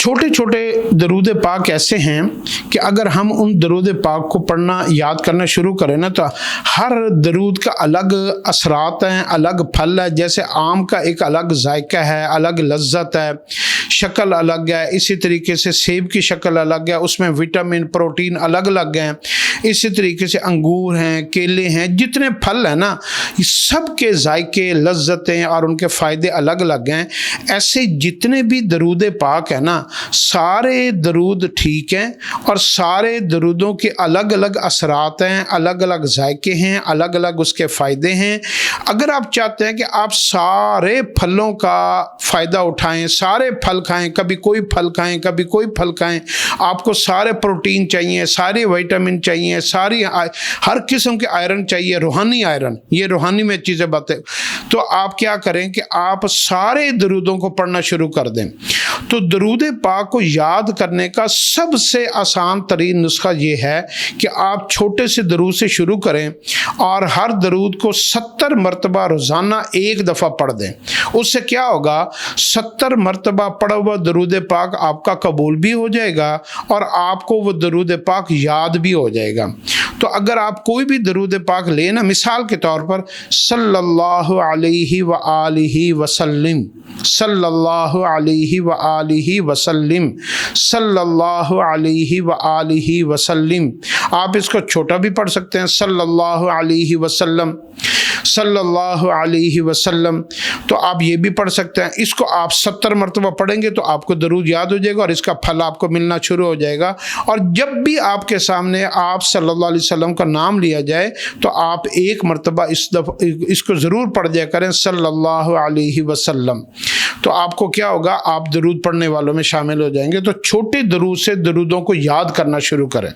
छोटे छोटे दरूद पाक ऐसे हैं कि अगर हम उन दरूद पाक को पढ़ना याद करना शुरू करें ना तो हर दरूद का अलग असरात हैं, अलग फल है। जैसे आम का एक अलग जायका है, अलग लज्जत है, शक्ल अलग है। इसी तरीके से सेब की शक्ल अलग है, उसमें विटामिन प्रोटीन अलग अलग हैं। इसी तरीके से अंगूर हैं, केले हैं, जितने फल हैं ना सब के जायके, लज्जतें और उनके फ़ायदे अलग अलग हैं। ऐसे जितने भी दरूद पाक है ना सारे दरूद ठीक हैं और सारे दरूदों के अलग अलग असरात हैं, अलग अलग जायके हैं, अलग अलग उसके फ़ायदे हैं। अगर आप चाहते हैं कि आप सारे फलों का फ़ायदा उठाएं, सारे फल खाएं, कभी कोई फल खाएं, कभी कोई फल खाएं, आपको सारे प्रोटीन चाहिए, सारे विटामिन चाहिए, सारी हर किस्म के आयरन चाहिए, रूहानी आयरन, ये रूहानी में चीज़ें बातें, तो आप क्या करें कि आप सारे दरूदों को पढ़ना शुरू कर दें। तो दरूद पाक को याद करने का सबसे आसान तरीन नुस्खा ये है कि आप छोटे से दरूद से शुरू करें और हर दरूद को 70 मरतबा रोज़ाना एक दफ़ा पढ़ दें। उससे क्या होगा, 70 मरतबा पढ़ा हुआ दरूद पाक आपका कबूल भी हो जाएगा और आपको वो दरूद पाक याद भी हो जाएगा। तो अगर आप कोई भी दरूद पाक लेना, मिसाल के तौर पर सल्लल्लाहु अलैहि व आलिहि वसल्लम, सल्लल्लाहु अलैहि व आलिहि वसल्लम, सल्लल्लाहु अलैहि व आलिहि वसल्लम, आप इसको छोटा भी पढ़ सकते हैं, सल्लल्लाहु अलैहि वसल्लम, सल्लल्लाहु अलैहि वसल्लम, तो आप ये भी पढ़ सकते हैं। इसको आप 70 मरतबा पढ़ेंगे तो आपको दरूद याद हो जाएगा और इसका फल आपको मिलना शुरू हो जाएगा। और जब भी आपके सामने आप सल्लल्लाहु अलैहि वसल्लम का नाम लिया जाए तो आप एक मरतबा इसको ज़रूर पढ़ दिया करें, सल्लल्लाहु अलैहि वसल्लम, तो आपको क्या होगा, आप दरूद पढ़ने वालों में शामिल हो जाएंगे। तो छोटे दरूद से दरूदों को याद करना शुरू करें।